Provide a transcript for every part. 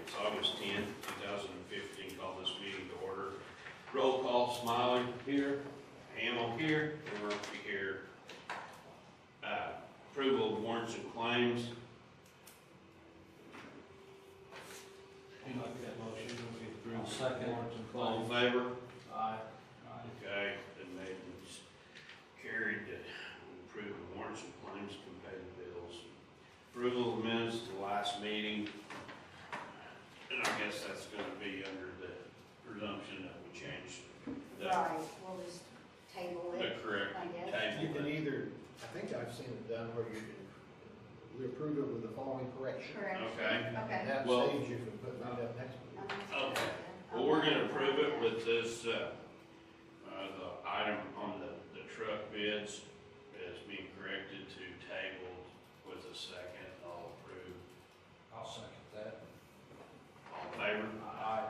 It's August 10th, 2015. Call this meeting to order. Roll call: Smiley here, Hamel here, and Murphy here. Approval of warrants and claims. You like that motion? I'll second. Warrants and All in claims. favor? Aye. Okay, and made and carried to approve the warrants and claims and pay the bills. Approval of minutes to the last meeting. And I guess that's gonna be under the presumption that we changed that. Right, we'll just table The it, correct I guess. table. You can either, I think I've seen it done where you can, we approve it with the following correction. Correct. Okay. Okay. That Well- saves you from putting it up next week. Okay. Well, we're gonna approve it with this, the item on the truck bids is being corrected to tabled with a second. All approved. I'll second that. All in favor? Aye.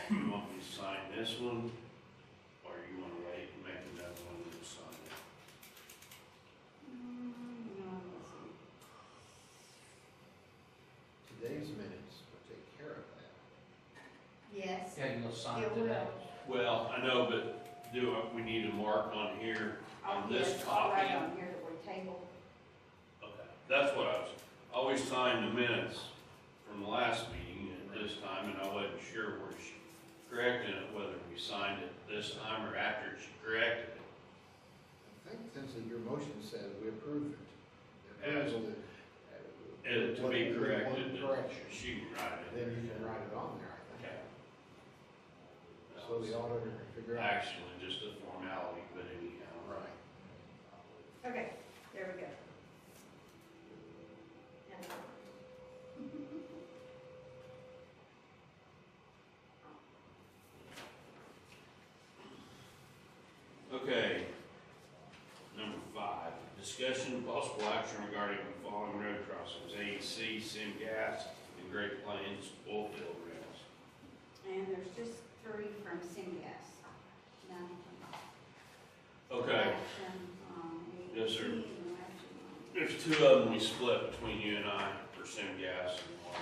You want me to sign this one, or you wanna wait and make another one and sign it? No, Today's minutes will take care of that. yes. Yeah, you'll sign It it today. will. Well, I know, but we need a mark on here, on this Yes, copy? right on here that we're tabled. Okay, that's what I was, always signed the minutes from the last meeting at this time, and I wasn't sure where she corrected it, whether we signed it this time or after she corrected it. I think since your motion says we approved it. As- Approval And to be with corrected, one correction. she can write it. Then you can write it on there, I think. Okay. So the auditor can figure out. Actually, just a formality, but anyhow. Right. Okay, there we go. And- Okay. Number 5, discussion and possible action regarding the following road crossings: AEC, Gas, and Great Plains oil field rails. And there's just 3 from Syngas. None from Okay, Action, Yes, sir. AEC, no action on- there's 2 of them we split between you and I for Gas and one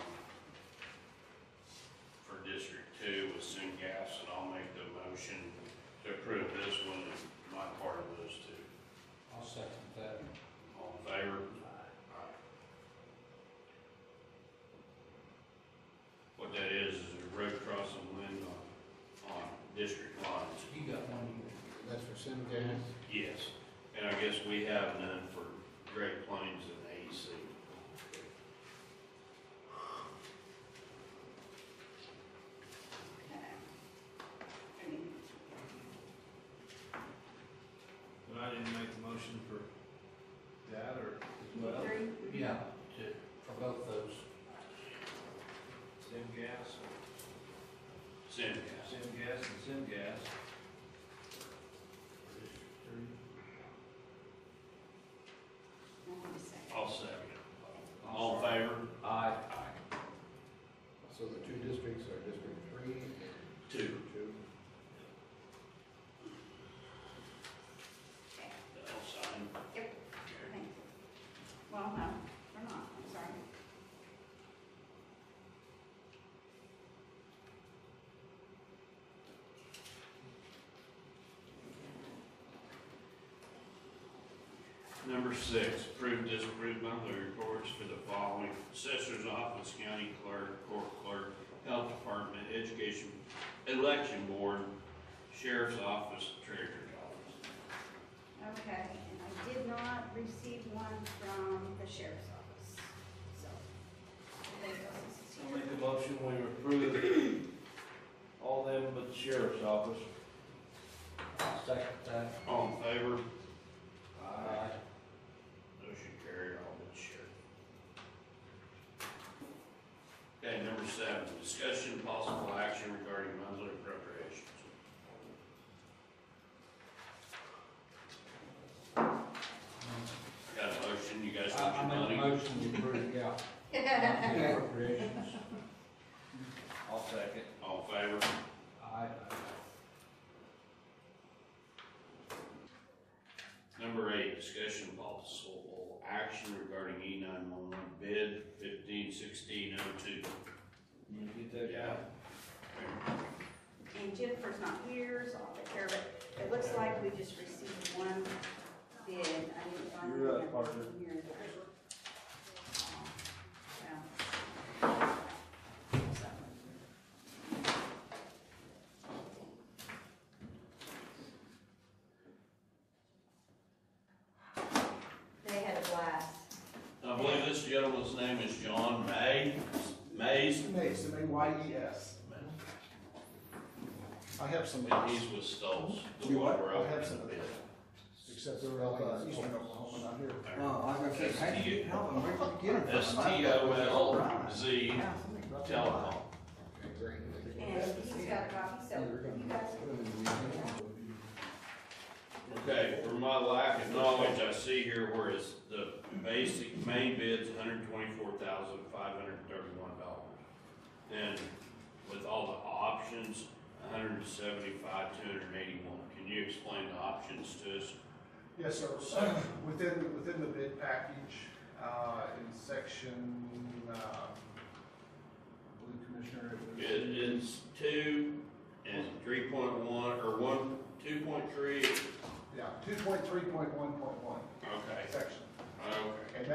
for District 2 with Gas, and I'll make the motion to approve this one and my part of those 2. I'll second that. All in favor? What that is a road crossing wind on district lines. You got one. That's for Simgas. Yes, and I guess we have none for Great Plains and AEC. Okay. I mean, But I didn't make the motion for that, or as well, 3? Yeah, for both those. Gas, Gas. and Gas. Hold on a second. I'll second. All in favor? Aye. So the 2 districts are District 3 and 2. 2. Okay. I'll sign. Yep. Thank you. Well, no, we're not, I'm sorry. Number 6, approve, disapprove monthly reports for the following: Assessor's Office, County Clerk, Court Clerk, Health Department, Education, Election Board, Sheriff's Office, Treasurer's Office. Okay, and I did not receive one from the sheriff's office, so. I'll make a motion, we approve all them but the sheriff's office. I'll second that. All in favor? Aye. Motion carried, all but sheriff. Okay, number 7, discussion and possible action regarding monthly appropriations. I got a motion, you guys want I your make a money? motion to approve, yeah. Monthly appropriations. I'll second. All in favor? Aye. Number 8, discussion and possible action regarding E911 bid 151602. You get that Yeah. down? And Jennifer's not here, so I'll take care of it. It looks like we just received one bid. I didn't find You're up, it partner. in here. They had a blast. I believe this gentleman's name is John Mays. Mace, M-A-Y-E-S. I have some. And he's with Stolz. the You what? one we're I have opening some the of bid. this. Except they're all Eastern Oklahoma, not here. Oh, I was gonna say, how did you help them? Where did you get them from? STOLZ Telecom. Okay, great. And he's got a copy, so you guys. Okay, for my lack of knowledge, I see here where it's the basic main bid's $124,531. And with all the options, $175,281. Can you explain the options to us? Yes, sir. Within the bid package, in section, I believe Commissioner. It is 2 and 3.1, or 2.3. Yeah, 2.3.1.1 Okay, section. okay. And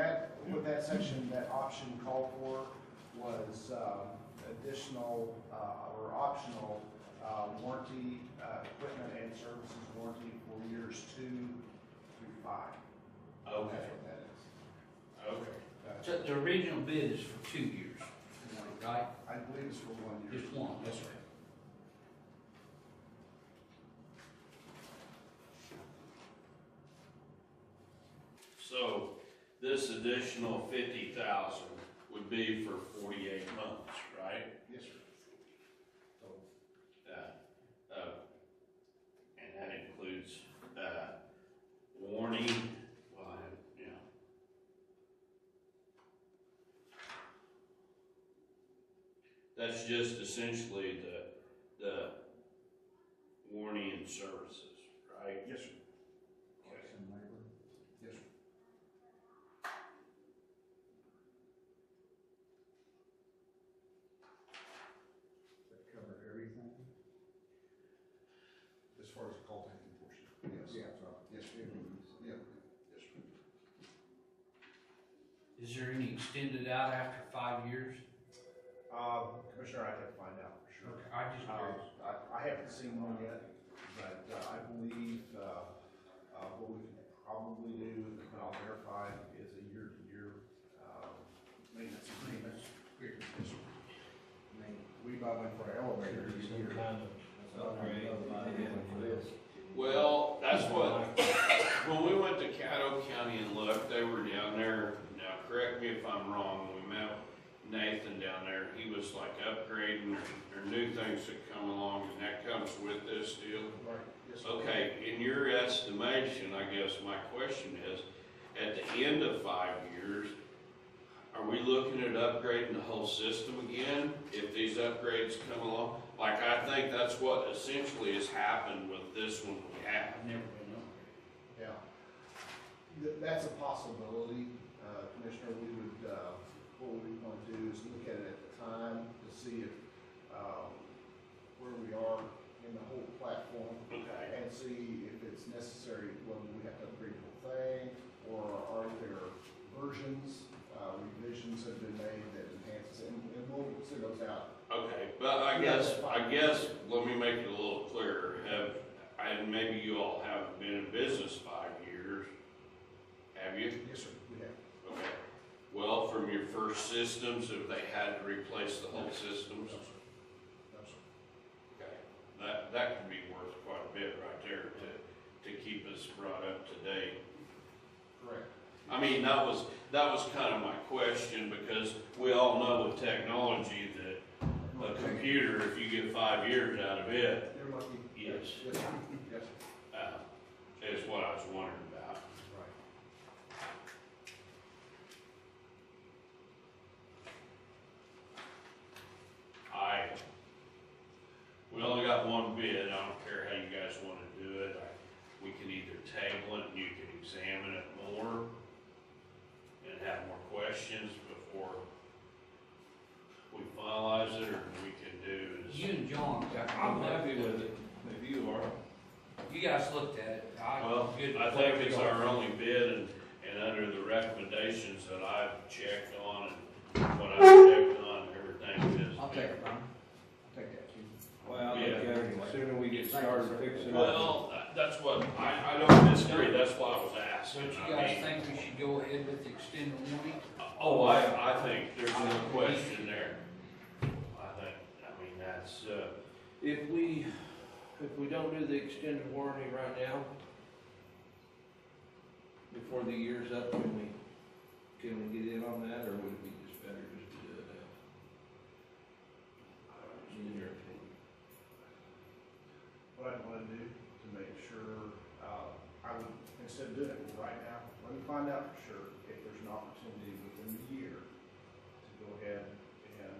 what that section, that option called for was additional or optional warranty, equipment and services warranty for years 2 through 5. Okay, That's what that is. okay. So the original bid is for 2 years, right? I believe it's for 1 year. Just one, that's right. So this additional 50,000 would be for 48 months, right? Yes, sir. And that includes, warning, well, yeah. That's just essentially the warning and services, right? Yes, sir. Okay. Yes, sir. That cover everything? As far as the call taking portion. Yes. Yeah, so, Yes, sir. Yeah. Yes, sir. Is there any extended out after 5 years? Commissioner, I'd have to find out for sure. Okay, I just curious. I haven't seen one yet, but I believe what we could probably do, and I'll verify, is a year-to-year maintenance agreement. Great. Yes, sir. I mean, we buy one for an elevator, you Some hear. kind of upgrade for this. Well, that's what, when we went to Caddo County and looked, they were down there, now correct me if I'm wrong, we met Nathan down there, he was like upgrading or new things that come along, and that comes with this deal. Right, yes, sir. Okay, in your estimation, I guess my question is, at the end of 5 years, are we looking at upgrading the whole system again, if these upgrades come along? Like, I think that's what essentially has happened with this one we have. I've never been on. Yeah. That's a possibility, Commissioner. We would, what we want to do is look at it at the time to see if, where we are in the whole platform. Okay. And see if it's necessary, whether we have to upgrade the whole thing, or are there versions, revisions have been made that enhance it, and we'll send those out. Okay, but I guess, let me make it a little clearer. And maybe you all haven't been in business 5 years, have you? Yes, sir, we have. Okay. Well, from your first systems, if they had to replace the whole systems, No, sir. No, sir. okay, that could be worth quite a bit right there to keep us brought up to date. Correct. I mean, that was kind of my question, because we all know with technology that a computer, if you get 5 years out of it, You're lucky. yes, Yes, sir. Yes, sir. is what I was wondering about. Right. We only got one bid, I don't care how you guys want to do it. We can either table it and you can examine it more, I'm happy with it, if you are. You guys looked at it. Well, Good. I think it's our only bid, and under the recommendations that I've checked on, and what I've checked on, everything is. I'll take it, Ron. I'll take that, too. Well, Yeah. okay, the sooner we get started fixing it. Well, that's what, I don't disagree, that's why I was asking. Don't you I guys mean, think we should go ahead with the extended warranty? Oh, I think there's no question there. I mean, that's, If we don't do the extended warranty right now, before the year's up, can we get in on that, or would it be just better just to do it now? In your opinion? What I'd wanna do to make sure, I would, instead of doing it right now, let me find out for sure if there's an opportunity within the year to go ahead and,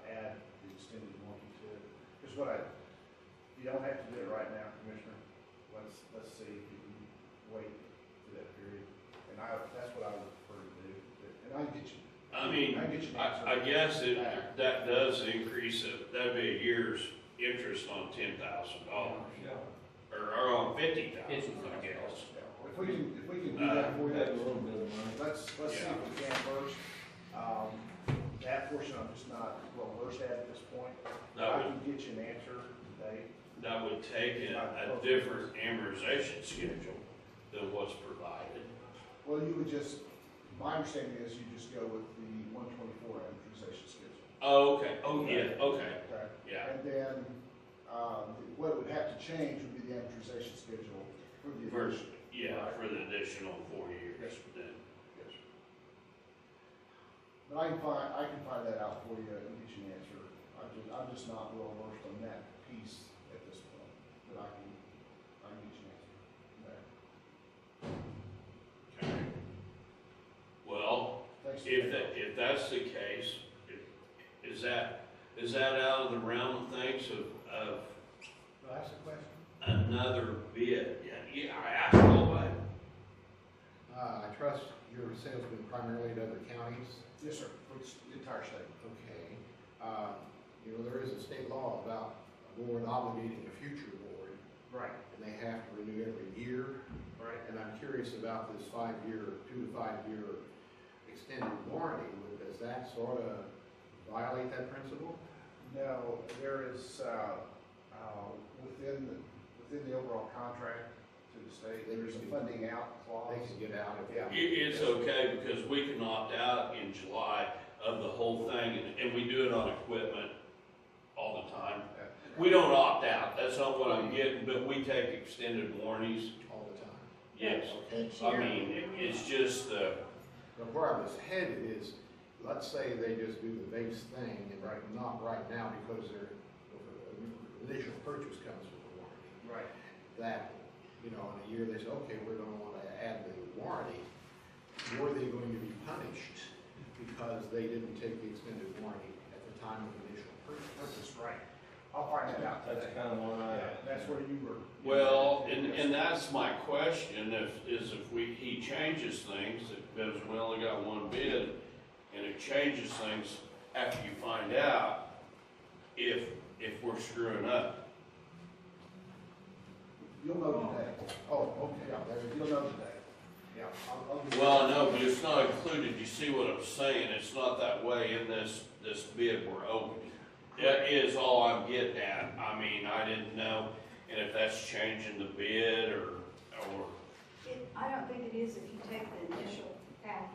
add the extended warranty to it. Because you don't have to do it right now, Commissioner. Let's see if you can wait for that period. And that's what I would prefer to do. And I can get you. I mean, I get you an answer. I guess that does increase it, that'd be a year's interest on $10,000, Yeah. or on $50,000, I guess. If we can do that for That's a you, little bit of money. let's see Yeah. if we can first. That portion I'm just not well versed at this point. That I would, can get you an answer today. that would take a different amortization schedule than what's provided. Well, you would just, my understanding is you just go with the 124 amortization schedule. Oh, okay, oh, yeah, okay, Okay. yeah. And then, what would have to change would be the amortization schedule for the First, addition. yeah, Right. for the additional 4 years, Yes. then. Yes. But I can find that out for you and get you an answer. I'm just not well versed on that piece at this point, but I can get you an answer. Okay. Okay. Well, Thanks. if that's the case, is that out of the realm of things of Well, that's the question. another bid? Yeah, I asked all that. I trust your salesman primarily to other counties. Yes, sir, for the entire state. Okay. There is a state law about a board obligating a future board, Right. and they have to renew every year. Right. And I'm curious about this 5-year, 2 to 5 year extended warranty. Does that sort of violate that principle? No, there is, within the overall contract to the state, there's a funding out clause. They can get out if. Yeah. It's okay because we can opt out in July of the whole thing, and we do it on equipment all the time. We don't opt out, that's not what I'm getting, but we take extended warranties, All the time. yes. Okay. Each I year. mean, it's just, But where I was headed is, let's say they just do the base thing, and not right now because their initial purchase comes with a warranty. Right. That, in a year, they say, okay, we're gonna wanna add the warranty. Were they going to be punished because they didn't take the extended warranty at the time of initial purchase? That's right. I'll find that out That's today. kind of what Yeah, that's where you were. well, and that's my question, if he changes things, because we only got one bid, and it changes things after you find out if we're screwing up. You'll know today. Oh, okay. Yeah, you'll know today. Yeah. I'll get Well, no, but it's not included, you see what I'm saying, it's not that way in this bid we're opening. That is all I'm getting at, I mean, I didn't know, and if that's changing the bid, or, I don't think it is if you take the initial package.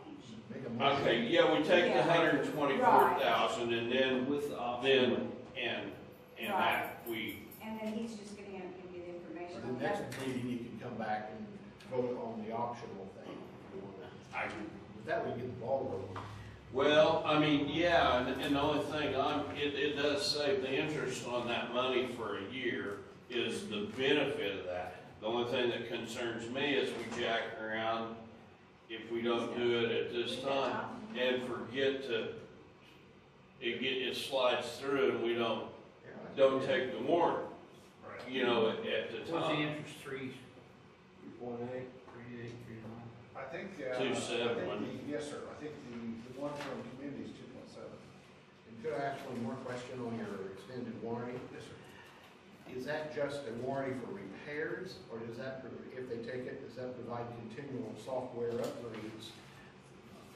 Make a motion. okay, yeah, we take the Yeah. 124,000, and then, with the option. and Right. that, we, And then he's just gonna give you the information For on the that. next meeting, you can come back and vote on the optional thing. if you want. I, With that, we get the ball rolling. well, I mean, yeah, and the only thing it does say the interest on that money for a year is the benefit of that. The only thing that concerns me is we jack around if we don't do it at this time and forget to, it slides through and we don't take the warrant, Right. at the What's the time. interest, 3.8. 3.839? I think, 271. Yes, sir. I think the one from community is 2.7. And could I ask one more question on your extended warranty? Yes, sir. is that just a warranty for repairs, or does that, if they take it, does that provide continual software upgrades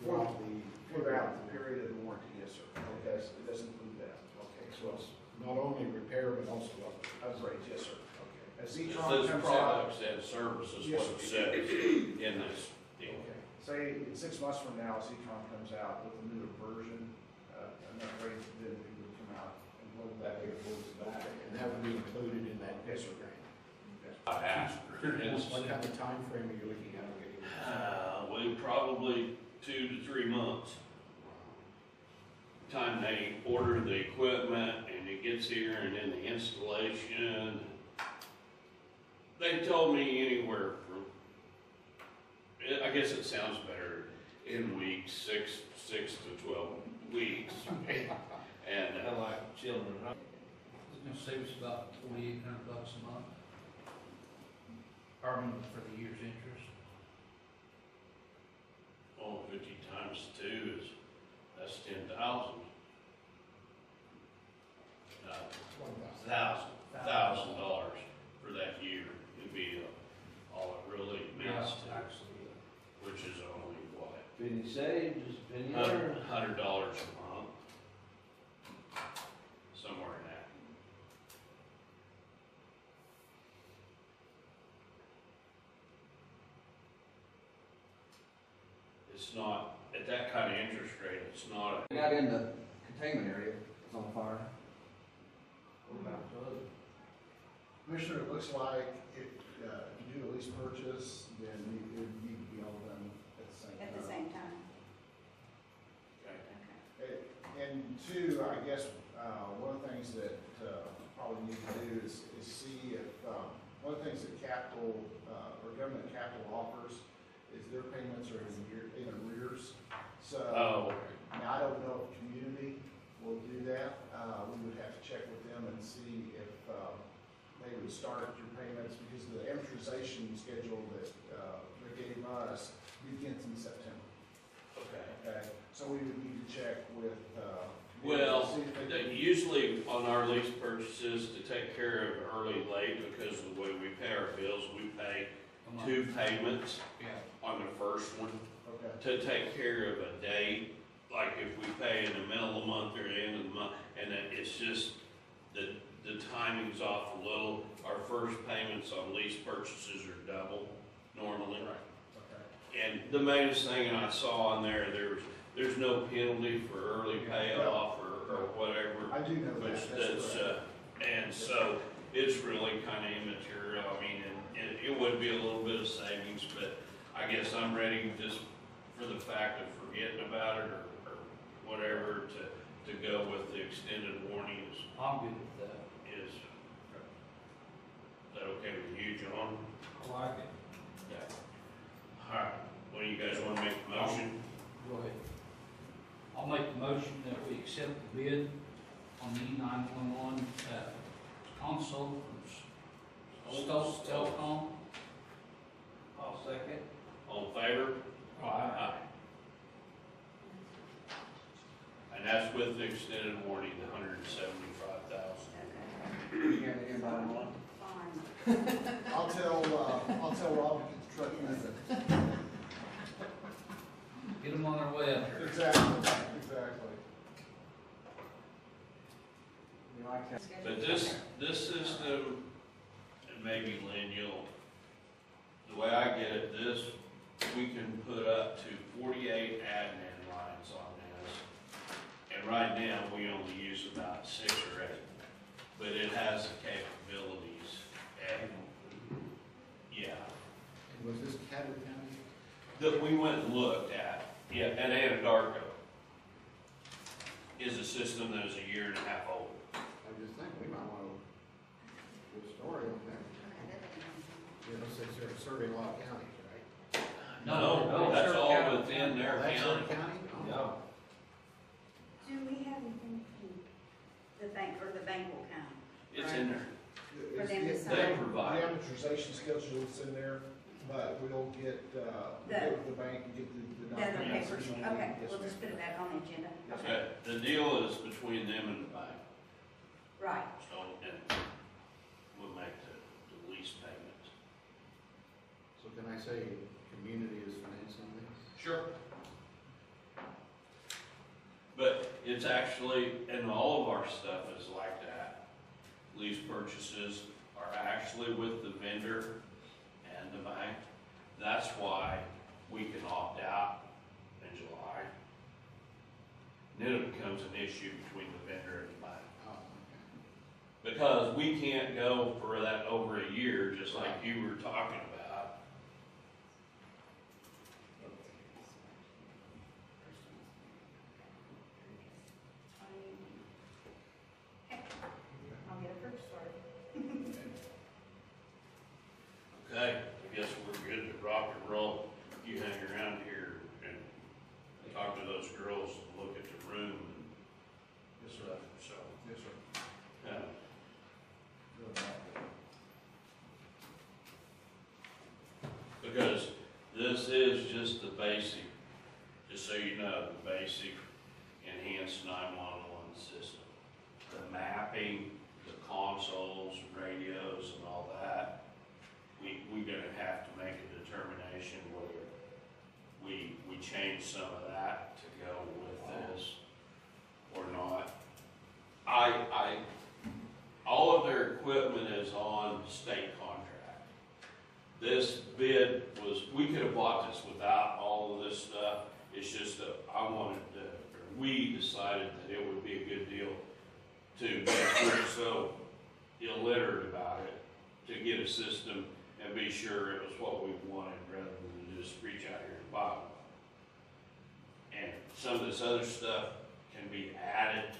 throughout the? Throughout the period of the warranty, yes, sir. Okay, so it does include that. Okay, so it's not only repair, but also upgrades. Upgrades, yes, sir. Okay. As It E-tron says comes out, products and services, Yes, what it sir. says in this deal. Okay. say in 6 months from now, as E-tron comes out with a newer version, an upgrade, then it would come out and load that. Okay, and that would be included in that Yes, DISC sir. grant. I asked her, it's, What kind of time frame are you looking at on getting this? we probably 2 to 3 months. Time they order the equipment and it gets here and then the installation. They told me anywhere from, I guess it sounds better in weeks, 6 to 12 weeks. And, Kind of like children, huh? It's gonna save us about $4,800 a month. Or, I mean, for the year's interest. well, 50 times 2 is, that's 10,000. $1,000 for that year would be all it really amounts to, Actually, which is only what? Penny saved, just a penny earned. $100 a month. Somewhere in that. It's not, at that kind of interest rate, it's not We got in the containment area, it's on fire. What about the other? Commissioner, it looks like if you do a lease purchase, then it would need to be all done at the same time. At the same time. okay. Okay. And two, I guess, one of the things that probably need to do is see if, one of the things that capital, or government capital offers is their payments are in arrears. So, Oh, now I don't know if community will do that. We would have to check with them and see if they would start your payments, because the amortization schedule that they gave us begins in September. okay. Okay, so we would need to check with, Well, see if they can- usually on our lease purchases, to take care of early, late, because of the way we pay our bills, we pay a month. 2 payments Yeah. on the first one Okay, to take care of a date. Like if we pay in the middle of the month or the end of the month, and then it's just, the timing's off a little. Our first payments on lease purchases are double normally. okay. And the main thing I saw on there, there's no penalty for early payoff or whatever, I do know that, which that's correct. and so it's really kind of immaterial. I mean, and it would be a little bit of savings, but I guess I'm ready just for the fact of forgetting about it or whatever to go with the extended warning I'm good with that. is that okay with you, John? I like it. Yeah. All right, well, you guys want to make the motion? Go ahead. I'll make the motion that we accept the bid on the E911 console from Stoltz Telecom. I'll second. All in favor? Aye. And that's with the extended warranty, the $175,000. Okay. You got anybody want? Fine. I'll tell Rob to get the truck moving. Get them on their way up here. Exactly. You like that? But this system, and maybe Lynn, the way I get it, we can put up to 48 admin lines on this. And right now, we only use about 6 or 8. But it has the capabilities, and, yeah, And was this Caddo County? that we went and looked at, yeah, at Anadarko, is a system that is a year and a half old. I just think we might want to do a story on that. You know, since they're serving a lot of counties, right? No, that's Sure, all county. within their That's county. Surrey County? Oh. Do we have anything from the bank, or the bank will count? It's in there. For them to It's- sign. They provide. The amortization schedule's in there, but we'll get with the bank and get the. The other documents papers, that you need. okay, Yes, we'll ma'am. just put it back on the agenda. Yes, Okay. The deal is between them and the bank, Right, so, and can I say community is financing this? Sure. But it's actually, and all of our stuff is like that. Lease purchases are actually with the vendor and the bank. That's why we can opt out in July. Then it becomes an issue between the vendor and the bank. Oh, Because we can't go for that over a year, just like you were talking about. I'll get a first start. Okay, I guess we're good to rock and roll. You hang around here and talk to those girls and look at the room and Yes, sir. stuff, so. Yes, sir. Because this is just the basic, just so you know, the basic enhanced 911 system. The mapping, the consoles, radios and all that, we're gonna have to make a determination whether we change some of that to go with this or not. All of their equipment is on state contract. This bid was, we could have bought this without all of this stuff. It's just that we decided that it would be a good deal to, we're so illiterate about it, to get a system and be sure it was what we wanted rather than just reach out here and buy one. And some of this other stuff can be added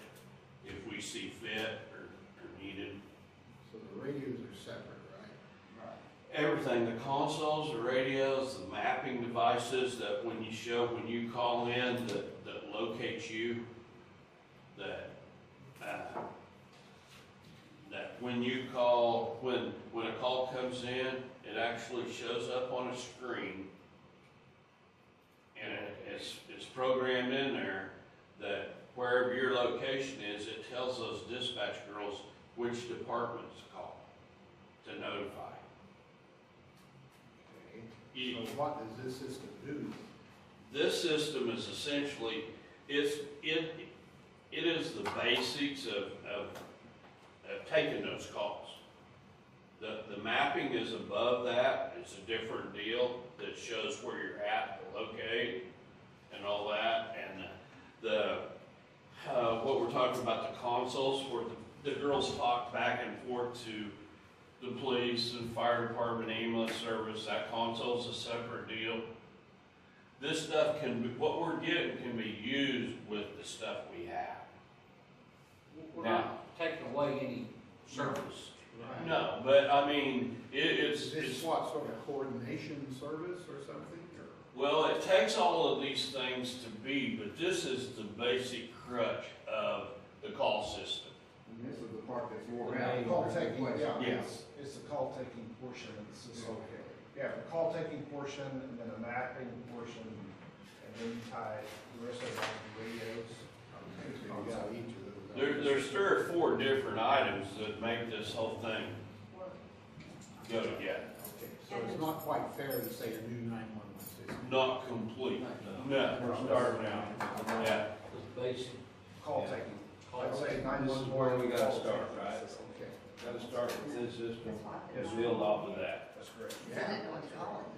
if we see fit or needed. So the radios are separate, right? Everything, the consoles, the radios, the mapping devices that when you call in, that locates you, that when you call, when a call comes in, it actually shows up on a screen. And it's programmed in there that wherever your location is, it tells those dispatch girls which department to call to notify. Okay. So what does this system do? This system is essentially, it is the basics of taking those calls. The mapping is above that. It's a different deal that shows where you're at, the locate, and all that. And what we're talking about, the consoles, where the girls talk back and forth to the police and fire department, ambulance service. That console's a separate deal. This stuff what we're getting can be used with the stuff we have. We're not taking away any service. Right. No, but I mean, Is this what, sort of coordination service or something, or? well, it takes all of these things to be, but this is the basic crutch of the call system. And this is the part that's more Yeah, around. call taking, Yeah. it's the call taking portion of the system. Okay. Yeah, the call taking portion, and then a mapping portion, and then you tie the rest of it on the radios. Okay, so you got each of those. There's 3 or 4 different items that make this whole thing go together. Okay, so it's not quite fair to say a new 911 system. Not complete. No, we're starting out. Yeah. The basic Call taking. I'd say This is 911. where we gotta start, right? Okay. Gotta start with this system Yes, and build off of that. That's correct.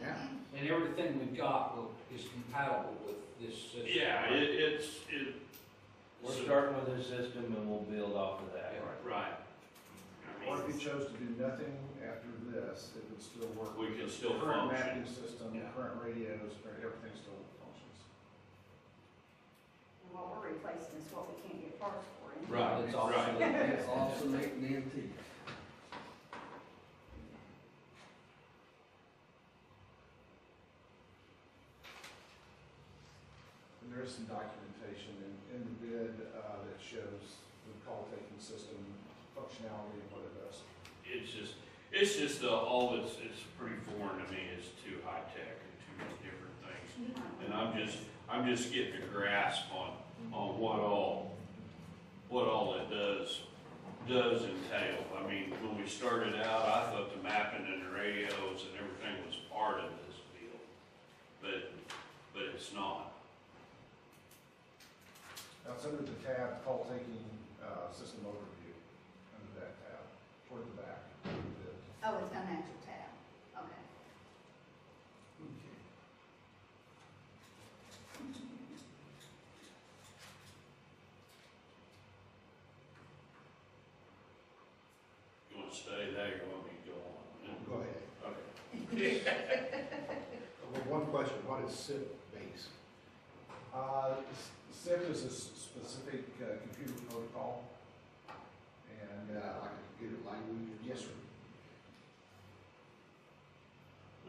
Yeah. And everything we've got is compatible with this system. Yeah, We're starting with this system and we'll build off of that. right. Or if you chose to do nothing after this, it would still work. We could still Current function. mapping system, Yeah. current radios, everything still functions. And what we're replacing is what we can't get parts for. anymore. Right, It's right. obsolete. It's obsolete and antique. And there is some documentation in the bid that shows the call taking system functionality and what it does. It's just all it's pretty foreign to me. It's too high tech and too many different things. And I'm just getting a grasp on what all it does entail. I mean, when we started out, I thought the mapping and the radios and everything was part of this. but it's not. That's under the tab called taking, system overview, under that tab, toward the back. Oh, it's got an actual tab, okay. You want to stay there, you want me to go on? Go ahead. Okay. Well, one question, what is SIP base? SIP is a specific, computer protocol, and, Like a computer language? yes, sir.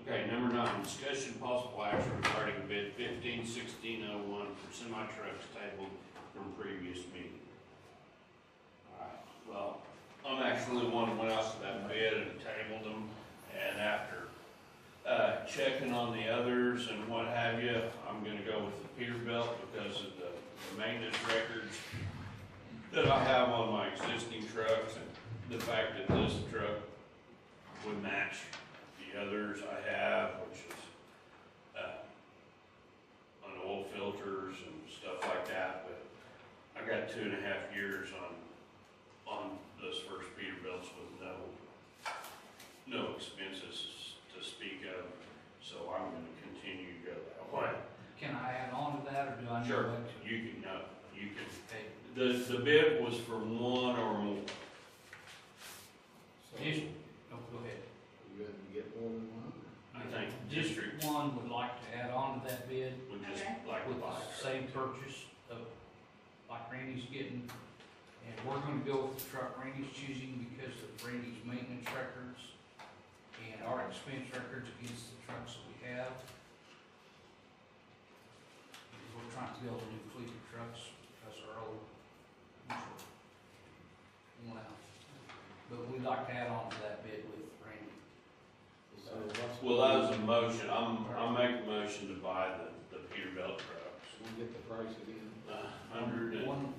Okay, number 9, discussion possible action regarding bid 151601 for semi-trucks tabled from previous meeting. Alright, well, I'm actually the one who went out to that bid and tabled them, and after checking on the others and what have you, I'm gonna go with the Peterbilt because of the maintenance records that I have on my existing trucks, and the fact that this truck would match the others I have, which is, on oil filters and stuff like that, but I got 2.5 years on those first Peterbilts with no expenses to speak of, so I'm gonna continue to go that way. Can I add on to that, or do I need to? Sure, you can, the bid was for one or more. So, Just, oh, go ahead. you had to get more than one? I think District District one would like to add on to that bid would just Okay. like to with buy the a truck. same purchase of, like Randy's getting. And we're gonna go with the truck Randy's choosing because of Randy's maintenance records and our expense records against the trucks that we have. We're trying to build a new fleet of trucks because our old went out. But we'd like to add on to that bid with Randy. So what's? Well, that was a motion, I'm making a motion to buy the Peterbilt trucks. We get the price again? 100 and, One,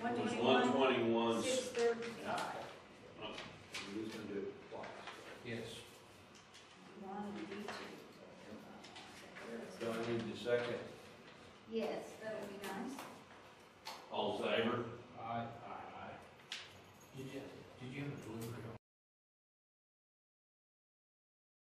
One it was twenty-one, 121. 635. We're just gonna do it twice. yes. One and B2. So I need the second. Yes, that would be nice. All in favor?